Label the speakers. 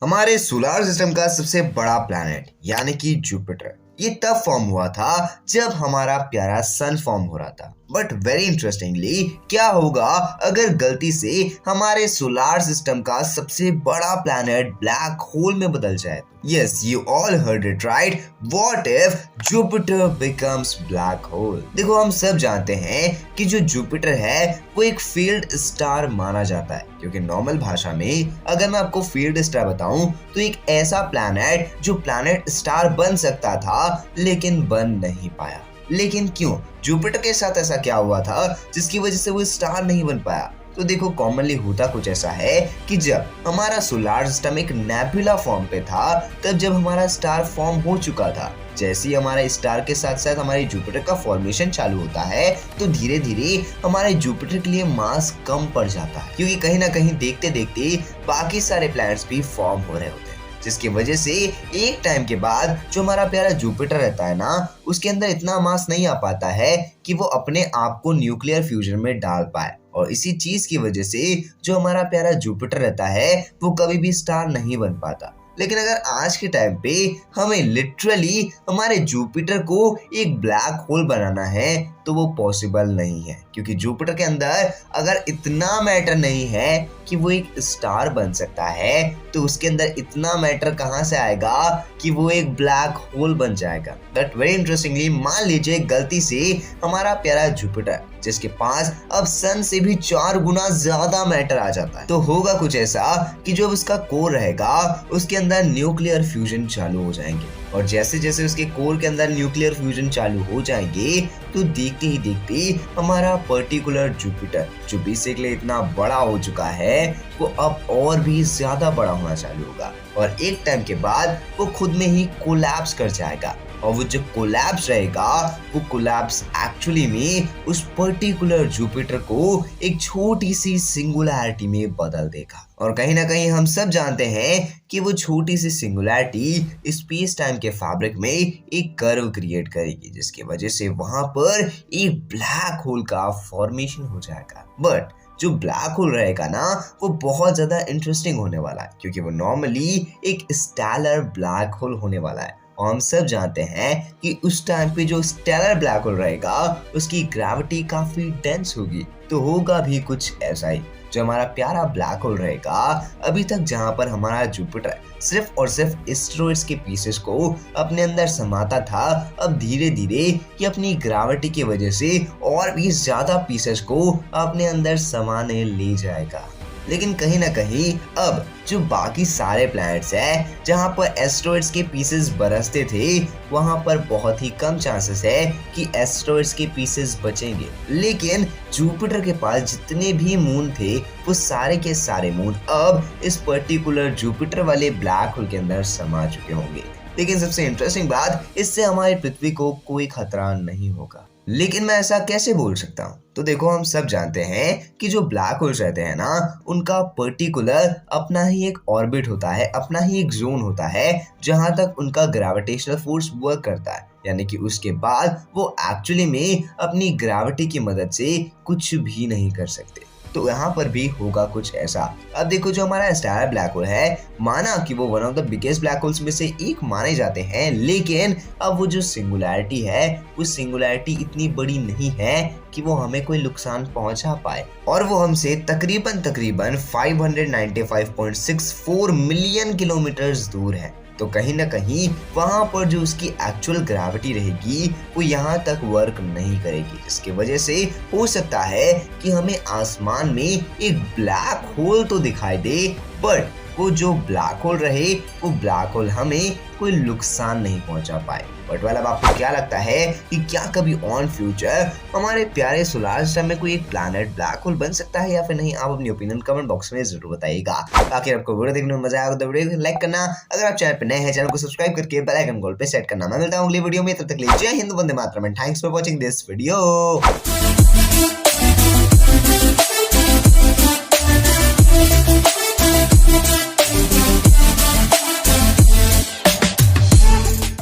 Speaker 1: हमारे solar system का सबसे बड़ा प्लैनेट यानी कि जुपिटर ये तब फॉर्म हुआ था जब हमारा प्यारा सन फॉर्म हो रहा था। बट वेरी इंटरेस्टिंगली क्या होगा अगर गलती से हमारे सोलर सिस्टम का सबसे बड़ा प्लैनेट ब्लैक होल में बदल जाए? Yes, you all heard it right. What if Jupiter becomes black hole? देखो, हम सब जानते हैं कि जो जुपिटर है वो एक फील्ड स्टार माना जाता है, क्योंकि नॉर्मल भाषा में अगर मैं आपको फील्ड स्टार बताऊं तो एक ऐसा प्लैनेट जो प्लैनेट स्टार बन सकता था लेकिन बन नहीं पाया। लेकिन क्यों? जुपिटर के साथ ऐसा क्या हुआ था जिसकी वजह से वो स्टार नहीं बन पाया? तो देखो, कॉमनली होता कुछ ऐसा है कि जब हमारा सोलर सिस्टम एक नेबुला फॉर्म पे था, तब जब हमारा स्टार फॉर्म हो चुका था, जैसे ही हमारे स्टार के साथ साथ हमारे जुपिटर का फॉर्मेशन चालू होता है, तो धीरे धीरे हमारे जुपिटर के लिए मास कम पड़ जाता है, क्योंकि कहीं ना कहीं देखते देखते बाकी सारे प्लैनेट्स भी फॉर्म हो रहे होते हैं, जिसकी वजह से एक टाइम के बाद जो हमारा प्यारा जुपिटर रहता है ना, उसके अंदर इतना मास नहीं आ पाता है कि वो अपने आप को न्यूक्लियर फ्यूजन में डाल पाए। और इसी चीज की वजह से जो हमारा प्यारा जुपिटर रहता है वो कभी भी स्टार नहीं बन पाता। लेकिन अगर आज के टाइम पे हमें लिटरली हमारे जुपिटर को एक ब्लैक होल बनाना है तो वो पॉसिबल नहीं है, क्योंकि जुपिटर के अंदर अगर इतना मैटर नहीं है कि वो एक स्टार बन सकता है, तो उसके अंदर इतना मैटर कहाँ से आएगा कि वो एक ब्लैक होल बन जाएगा। बट वेरी इंटरेस्टिंगली, मान लीजिए गलती से हमारा प्यारा जुपिटर, जिसके पास अब सन से भी 4 गुना ज्यादा मैटर आ जाता है, तो होगा कुछ ऐसा कि जो उसका कोर रहेगा उसके अंदर न्यूक्लियर फ्यूजन चालू हो जाएंगे। और जैसे जैसे उसके कोर के अंदर न्यूक्लियर फ्यूजन चालू हो जाएंगे तो देखते ही देखते हमारा पर्टिकुलर जुपिटर, जो बेसिकली इतना बड़ा हो चुका है, वो अब और भी ज्यादा बड़ा होना चालू होगा और एक टाइम के बाद वो खुद में ही कोलैप्स कर जाएगा। और वो जो कोलैप्स रहेगा वो कोलैप्स एक्चुअली में उस पर्टिकुलर जुपिटर को एक छोटी सी सिंगुलैरिटी में बदल देगा। और कहीं ना कहीं हम सब जानते हैं कि वो छोटी सी सिंगुलैरिटी स्पेस टाइम के फैब्रिक में एक कर्व क्रिएट करेगी, जिसकी वजह से वहां पर एक ब्लैक होल का फॉर्मेशन हो जाएगा। बट जो ब्लैक होल रहेगा ना, वो बहुत ज्यादा इंटरेस्टिंग होने वाला है, क्योंकि वो नॉर्मली एक स्टेलर ब्लैक होल होने वाला है। और हम सब जानते हैं कि उस टाइम पे जो स्टेलर ब्लैक होल रहेगा उसकी ग्रेविटी काफी डेंस होगी, तो होगा भी कुछ ऐसा ही। जो हमारा प्यारा ब्लैक होल रहेगा, अभी तक जहां पर हमारा जुपिटर सिर्फ और सिर्फ एस्टेरॉइड्स के पीसेस को अपने अंदर समाता था, अब धीरे धीरे ये अपनी ग्रेविटी की वजह से और भी ज्यादा पीसेस को अपने अंदर समाने ले जाएगा। लेकिन कहीं ना कहीं अब जो बाकी सारे प्लैनेट्स हैं जहां पर एस्टेरॉइड्स के पीसेस बरसते थे, वहां पर बहुत ही कम चांसेस है कि एस्टेरॉइड्स के पीसेस बचेंगे। लेकिन जुपिटर के पास जितने भी मून थे वो सारे के सारे मून अब इस पर्टिकुलर जुपिटर वाले ब्लैक होल के अंदर समा चुके होंगे। लेकिन सबसे इंटरेस्टिंग बात, इससे हमारी पृथ्वी को कोई खतरा नहीं होगा। लेकिन मैं ऐसा कैसे बोल सकता हूँ? तो देखो, हम सब जानते हैं कि जो ब्लैक होल्स रहते हैं ना, उनका पर्टिकुलर अपना ही एक ऑर्बिट होता है, अपना ही एक जोन होता है जहां तक उनका ग्रेविटेशनल फोर्स वर्क करता है। यानी कि उसके बाद वो एक्चुअली में अपनी ग्रेविटी की मदद से कुछ भी नहीं कर सकते। तो यहाँ पर भी होगा कुछ ऐसा। अब देखो, जो हमारा स्टार ब्लैक होल है, माना कि वो one of the biggest black holes में से एक माने जाते हैं, लेकिन अब वो जो सिंगुलैरिटी है, वो सिंगुलैरिटी इतनी बड़ी नहीं है कि वो हमें कोई नुकसान पहुंचा पाए। और वो हमसे तकरीबन 595.64 मिलियन किलोमीटर दूर है। तो कहीं ना कहीं वहां पर जो उसकी एक्चुअल ग्रेविटी रहेगी वो यहाँ तक वर्क नहीं करेगी, जिसकी वजह से हो सकता है कि हमें आसमान में एक ब्लैक होल तो दिखाई दे, बट वो जो ब्लैक होल रहे वो ब्लैक होल हमें कोई नुकसान नहीं पहुंचा पाए। बट वाला, आपको क्या लगता है कि क्या कभी ऑन फ्यूचर हमारे प्यारे सोलर सिस्टम में कोई एक प्लैनेट ब्लैक होल बन सकता है या फिर नहीं? आप अपनी ओपिनियन कमेंट बॉक्स में जरूर बताइएगा। बाकी आपको वीडियो देखने में मजा आएगा तो वीडियो को लाइक करना, अगर आप चैनल पे नए हैं चैनल को सब्सक्राइब करके बेल आइकन कॉल पे सेट करना। मैं मिलता हूं अगली वीडियो में, तब तक के लिए जय हिंद, वंदे मातरम, and thanks for watching this video.